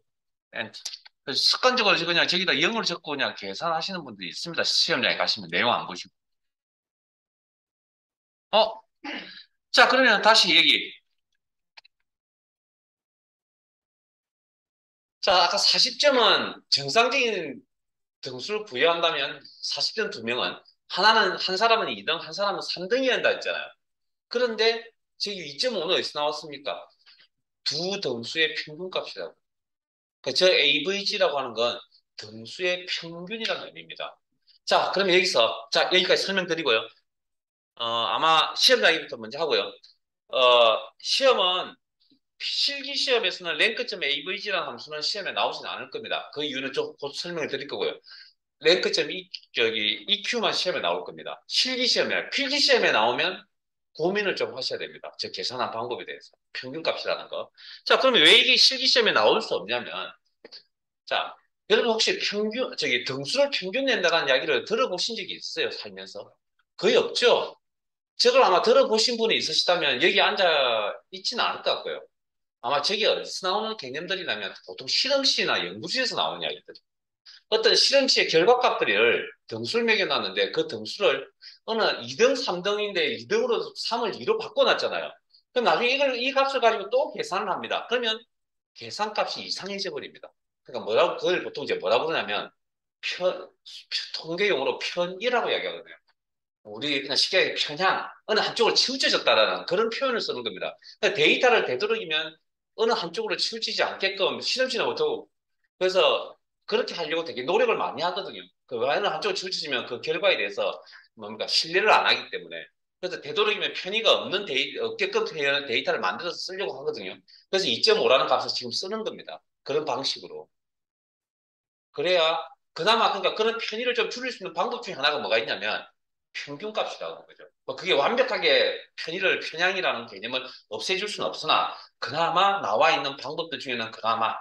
A: 엔터. 그래서 습관적으로 그냥 저기다 0을 적고 그냥 계산하시는 분들이 있습니다. 시험장에 가시면 내용 안 보시고. 어? 자, 그러면 다시 얘기. 자, 아까 40점은 정상적인 등수를 부여한다면 40점 두 명은 한 사람은 2등, 한 사람은 3등이어야 한다 했잖아요. 그런데 저기 2.5는 어디서 나왔습니까? 두 등수의 평균값이라고. 저 AVG라고 하는 건 등수의 평균이라는 의미입니다. 자, 그럼 자, 여기까지 설명드리고요. 아마 시험 나기부터 먼저 하고요. 시험은 실기 시험에서는 랭크점 AVG라는 함수는 시험에 나오지는 않을 겁니다. 그 이유는 좀 곧 설명을 드릴 거고요. 랭크점 EQ만 시험에 나올 겁니다. 실기 시험에, 필기 시험에 나오면 고민을 좀 하셔야 됩니다. 즉 계산한 방법에 대해서. 평균값이라는 거. 자, 그러면 왜 이게 실기 시험에 나올 수 없냐면, 자, 여러분 혹시 등수를 평균 낸다는 이야기를 들어보신 적이 있어요, 살면서? 거의 없죠? 저걸 아마 들어보신 분이 있으시다면 여기 앉아 있지는 않을 것 같고요. 아마 저게 어디서 나오는 개념들이라면 보통 실험실이나 연구실에서 나오는 이야기들. 어떤 실험치의 결과값들을 등수를 매겨놨는데 그 등수를 어느 2등, 3등인데 2등으로 3을 2로 바꿔놨잖아요. 그럼 나중에 이 값을 가지고 또 계산을 합니다. 그러면 계산값이 이상해져 버립니다. 그러니까 그걸 보통 이제 뭐라고 그러냐면 통계용어로 편이라고 이야기하거든요. 우리 그냥 쉽게 얘기해 편향, 어느 한쪽으로 치우쳐졌다라는 그런 표현을 쓰는 겁니다. 그러니까 데이터를 되도록이면 어느 한쪽으로 치우치지 않게끔 실험실에 보통 그래서 그렇게 하려고 되게 노력을 많이 하거든요. 그 어느 한쪽으로 치우쳐지면 그 결과에 대해서 뭡니까 신뢰를 안 하기 때문에 그래서 되도록이면 편의가 없게끔 데이터를 만들어서 쓰려고 하거든요. 그래서 2.5라는 값을 지금 쓰는 겁니다. 그런 방식으로. 그래야 그나마 그러니까 그런 편의를 좀 줄일 수 있는 방법 중에 하나가 뭐가 있냐면 평균값이라고 하는 거죠. 뭐 그게 완벽하게 편향이라는 개념을 없애줄 수는 없으나 그나마 나와 있는 방법들 중에는 그나마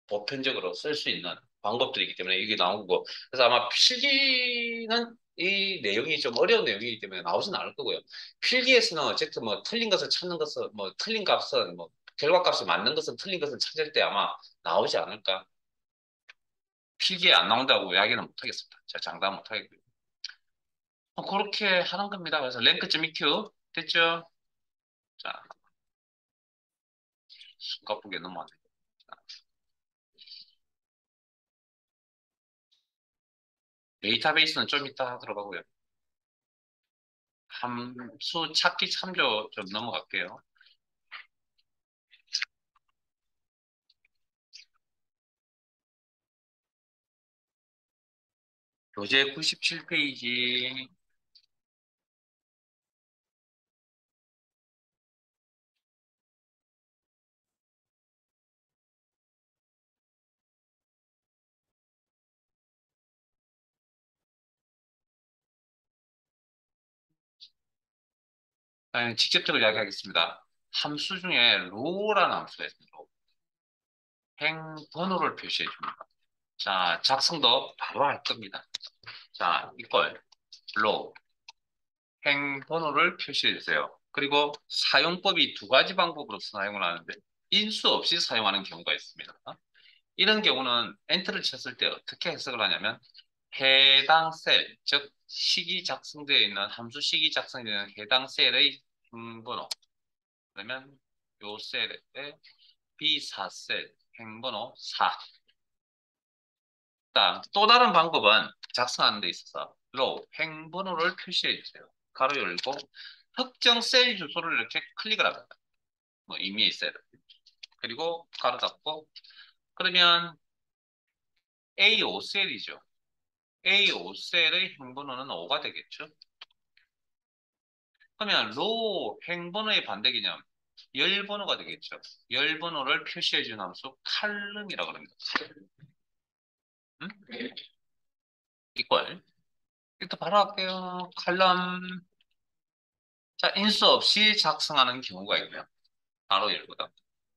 A: 보편적으로 쓸 수 있는 방법들이기 때문에 이게 나온 거고 그래서 아마 필기는 이 내용이 좀 어려운 내용이기 때문에 나오지는 않을 거고요. 필기에서는 어쨌든 뭐 틀린 것을 찾는 것은 뭐 틀린 값은 뭐 결과값이 맞는 것은 틀린 것을 찾을 때 아마 나오지 않을까. 필기에 안 나온다고 이야기는 못하겠습니다. 제가 장담 못하겠고요. 그렇게 하는 겁니다. 그래서 랭크.eq 됐죠? 자, 숨가쁘게 넘어가네. 데이터베이스는 좀 이따 들어가고요. 함수 찾기 참조 좀 넘어갈게요. 교재 97페이지. 직접적으로 이야기하겠습니다. 함수 중에 row라는 함수가 있습니다. 행 번호를 표시해 줍니다. 자, 작성도 바로 할 겁니다. 자, 이걸 row 행 번호를 표시해 주세요. 그리고 사용법이 두 가지 방법으로 사용을 하는데 인수 없이 사용하는 경우가 있습니다. 이런 경우는 엔터를 쳤을 때 어떻게 해석을 하냐면 해당 셀, 즉 식이 작성되어 있는 함수 식이 작성되어 있는 해당 셀의 행번호 그러면 요 셀의 B4셀 행번호 4. 또 다른 방법은 작성하는 데 있어서 row 행번호를 표시해 주세요. 가로 열고 특정 셀 주소를 이렇게 클릭을 합니다. 뭐 임의의 셀. 그리고 가로 닫고 그러면 A5셀이죠. A5셀의 행번호는 5가 되겠죠. 그러면 row 행번호의 반대 개념 열 번호가 되겠죠. 열 번호를 표시해 준 함수 칼럼이라고 합니다. 음? 이걸 이것도 바로 할게요. 칼럼. 자, 인수 없이 작성하는 경우가 있고요. 바로 열거다.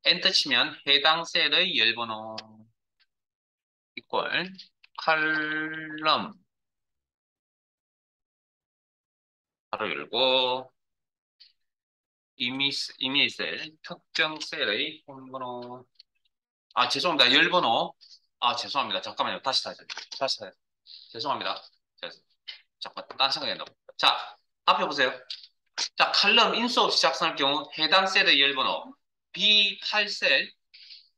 A: 엔터 치면 해당 셀의 열 번호 이걸 칼럼 바로 열고 이미 셀 특정 셀의 번호 죄송합니다. 열 번호 죄송합니다. 잠깐만요. 다시 죄송합니다. 자, 잠깐 딴 생각이 났나 봅니다. 자, 앞에 보세요. 자, 칼럼 인수 없이 작성할 경우 해당 셀의 열 번호 B8셀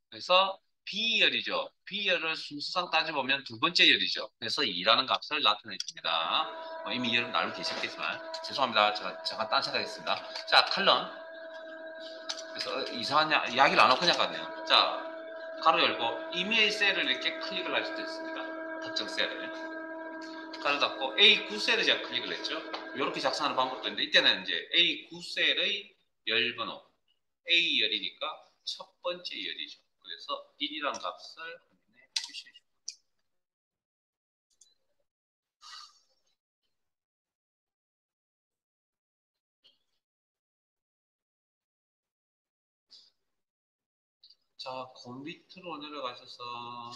A: 그래서 B열이죠. B열을 순서상 따져보면 두 번째 열이죠. 그래서 2라는 값을 나타내 줍니다. 이미 여러분 알고 계셨겠지만 죄송합니다. 제가 잠깐 딴 생각했습니다. 자, 칼럼 그래서 이상한 이야기를 안 하고 그냥 갔네요. 자, 가로 열고 이메일 셀을 이렇게 클릭을 할 수도 있습니다. 특정 셀을 가로 닫고 A9셀을 제가 클릭을 했죠. 이렇게 작성하는 방법도 있는데 이때는 이제 A9셀의 열 번호 A열이니까 첫 번째 열이죠. 그래서 1이라는 값을 화면에 표시해 줍니다. 자, 그 밑으로 내려가셔서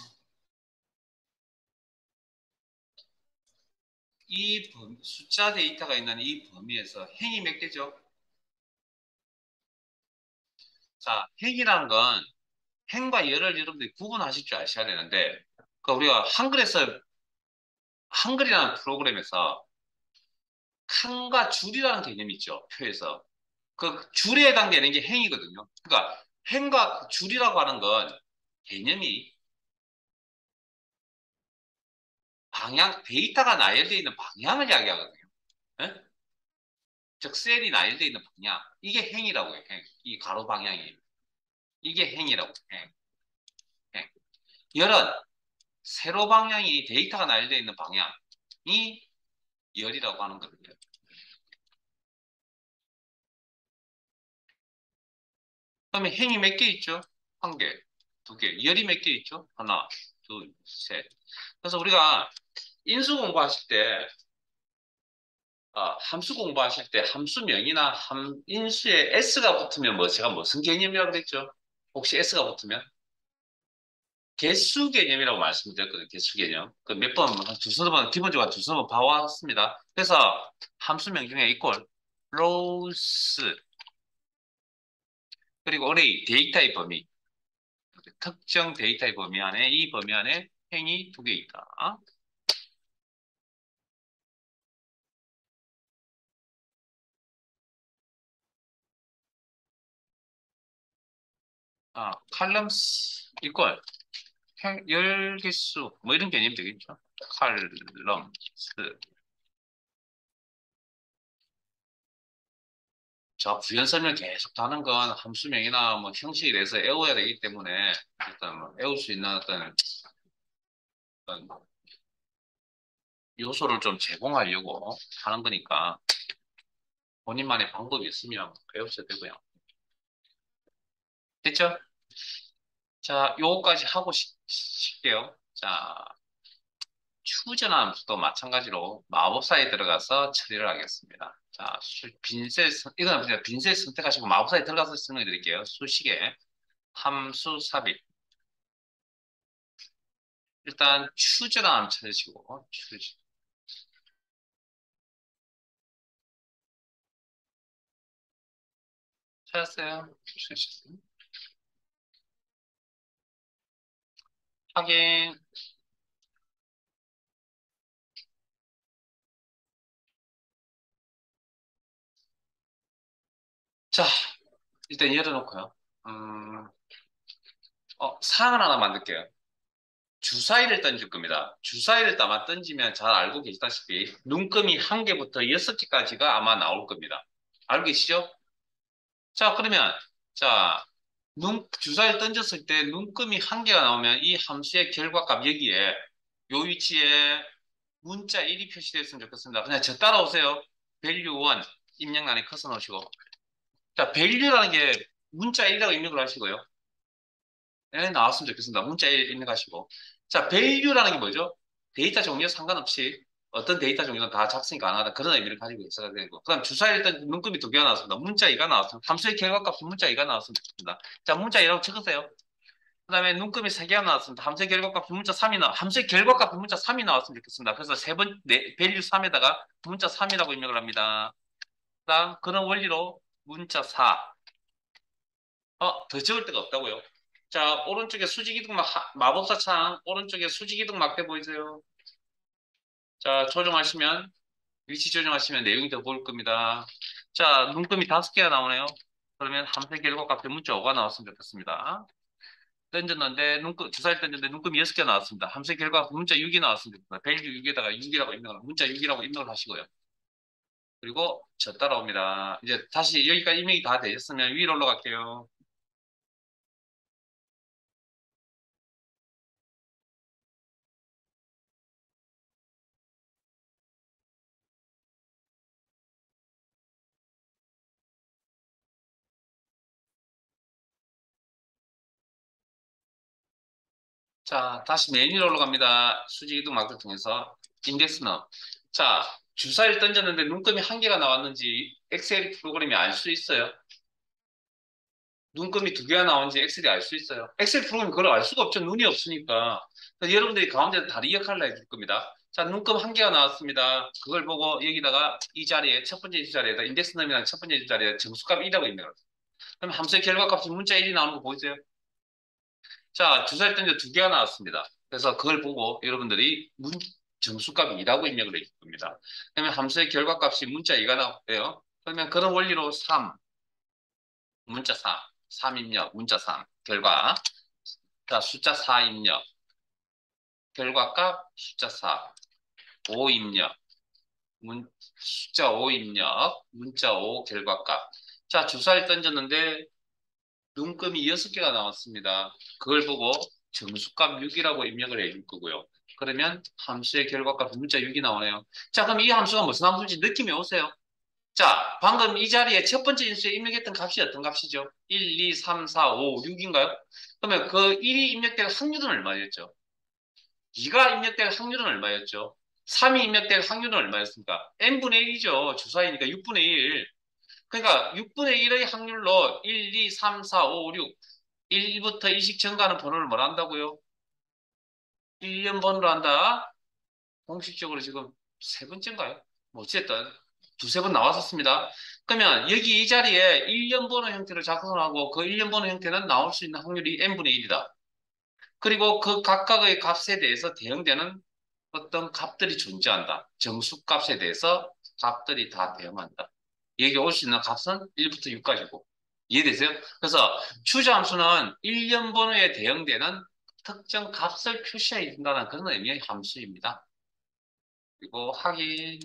A: 숫자 데이터가 있는 이 범위에서 행이 몇 개죠? 자, 행이라는 건 행과 열을 여러분들이 구분하실 줄 아셔야 되는데 그 우리가 한글이라는 프로그램에서 칸과 줄이라는 개념이 있죠. 표에서. 그 줄에 해당되는 게 행이거든요. 그러니까 행과 그 줄이라고 하는 건 개념이 데이터가 나열되어 있는 방향을 이야기하거든요. 예? 즉, 셀이 나열되어 있는 방향. 이게 행이라고 해요, 행. 이 가로 방향이. 이게 행이라고 해요, 행. 열은 세로 방향이 데이터가 나열되어 있는 방향이 열이라고 하는 겁니다. 그러면 행이 몇 개 있죠? 한 개, 두 개. 열이 몇 개 있죠? 하나, 둘, 셋. 그래서 우리가 인수 공부하실 때, 함수 공부하실 때 함수명이나 인수에 S가 붙으면 제가 무슨 개념이라고 그랬죠? 혹시 S가 붙으면? 개수 개념이라고 말씀드렸거든요. 개수 개념. 그 몇 번, 한 두서너 번, 기본적으로 한 두서너 번 봐왔습니다. 그래서 함수명 중에 이꼴, rows, 그리고 array, 데이터의 범위. 특정 데이터의 범위 안에, 이 범위 안에 행이 두 개 있다. 칼럼스 이걸 열개수 뭐 이런 개념이 되겠죠. 칼럼스. 자, 부연 설명 계속 하는 건 함수명이나 뭐 형식에 대해서 외워야 되기 때문에 일단 뭐 외울 수 있는 어떤 요소를 좀 제공하려고 하는 거니까 본인만의 방법이 있으면 배우셔도 되고요. 됐죠? 자, 요거까지 하고 싶게요. 자, 추전함수도 마찬가지로 마법사에 들어가서 처리를 하겠습니다. 자, 이거는 그냥 빈셋 선택하시고 마법사에 들어가서 설명해 드릴게요. 수식에 함수 삽입. 일단 추전함 찾으시고, 찾았어요? 확인. 자, 일단 열어놓고요. 음, 사항을 하나 만들게요. 주사위를 던질 겁니다. 주사위를 아마 던지면 잘 알고 계시다시피 눈금이 한 개부터 여섯 개까지가 아마 나올 겁니다. 알고 계시죠? 자, 그러면 자, 주사위를 던졌을 때 눈금이 한 개가 나오면 이 함수의 결과값 여기에 요 위치에 문자 1이 표시되었으면 좋겠습니다. 그냥 저 따라오세요. value 1 입력란에 커서 놓으시고 자, value라는 게 문자 1이라고 입력을 하시고요. 네, 나왔으면 좋겠습니다. 문자 1 입력하시고 자, value라는 게 뭐죠? 데이터 종류 상관없이 어떤 데이터 종류는 다 작성이 가능하다. 그런 의미를 가지고 있어야 되고. 그 다음 주사위 일단 눈금이 두 개가 나왔습니다. 문자 2가 나왔습니다. 함수의 결과값은 문자 2가 나왔으면 좋겠습니다. 자, 문자 2라고 적으세요. 그 다음에 눈금이 3개가 나왔습니다. 함수의 결과값은 문자 3이 함수의 결과값은 문자 3이 나왔으면 좋겠습니다. 그래서 value 3에다가 문자 3이라고 입력을 합니다. 그 다음, 그런 원리로 문자 4. 더 적을 데가 없다고요. 자, 오른쪽에 수직이동 마법사 창, 오른쪽에 수직이동 막대 보이세요? 자, 조정하시면, 위치 조정하시면 내용이 더 보일 겁니다. 자, 눈금이 5개가 나오네요. 그러면 함수 결과 값에 문자 5가 나왔으면 좋겠습니다. 던졌는데, 주사위 던졌는데 눈금이 6개 나왔습니다. 함수 결과 문자 6이 나왔습니다. 밸류 6에다가 6이라고 문자 6이라고 입력을 하시고요. 그리고 저 따라옵니다. 이제 다시 여기까지 입력이 다 되셨으면 위로 올라갈게요. 자, 다시 메뉴로 올라갑니다. 수직 이동 마크를 통해서 인덱스 넣. 자, 주사위를 던졌는데 눈금이 한 개가 나왔는지 엑셀 프로그램이 알 수 있어요. 눈금이 두 개가 나온지 엑셀이 알 수 있어요. 엑셀 프로그램이 그걸 알 수가 없죠. 눈이 없으니까. 그래서 여러분들이 가운데 다리 역할을 해줄 겁니다. 자, 눈금 한 개가 나왔습니다. 그걸 보고 여기다가 이 자리에 첫 번째 자리에다 인덱스 넘이라는 첫 번째 자리에 정수값 1이라고 입력을. 그럼 함수의 결과값이 문자 1이 나오는 거 보이세요? 자, 주사위 던져 두 개가 나왔습니다. 그래서 그걸 보고 여러분들이 정수값이 2라고 입력을 해줄 겁니다. 그러면 함수의 결과값이 문자 2가 나왔대요. 그러면 그런 원리로 3, 문자 3, 3 입력, 문자 3, 결과. 자, 숫자 4 입력, 결과값 숫자 4, 5 입력, 숫자 5 입력, 문자 5 결과값. 자, 주사위 던졌는데 눈금이 6개가 나왔습니다. 그걸 보고 정수값 6이라고 입력을 해줄 거고요. 그러면 함수의 결과값 문자 6이 나오네요. 자, 그럼 이 함수가 무슨 함수인지 느낌이 오세요? 자, 방금 이 자리에 첫 번째 인수에 입력했던 값이 어떤 값이죠? 1, 2, 3, 4, 5, 6인가요? 그러면 그 1이 입력될 확률은 얼마였죠? 2가 입력될 확률은 얼마였죠? 3이 입력될 확률은 얼마였습니까? n분의 1이죠. 주사위니까 6분의 1. 그러니까 6분의 1의 확률로 1, 2, 3, 4, 5, 6, 1부터 20 증가하는 번호를 뭐라 한다고요? 1년 번호로 한다. 공식적으로 지금 세 번째인가요? 뭐 어쨌든 두세 번 나왔었습니다. 그러면 여기 이 자리에 1년 번호 형태를 작성하고 그 1년 번호 형태는 나올 수 있는 확률이 n분의 1이다. 그리고 그 각각의 값에 대해서 대응되는 어떤 값들이 존재한다. 정수값에 대해서 값들이 다 대응한다. 여기 올 수 있는 값은 1부터 6까지고 이해되세요? 그래서 추저함수는 일련 번호에 대응되는 특정 값을 표시해야 된다는 그런 의미의 함수입니다. 그리고 확인.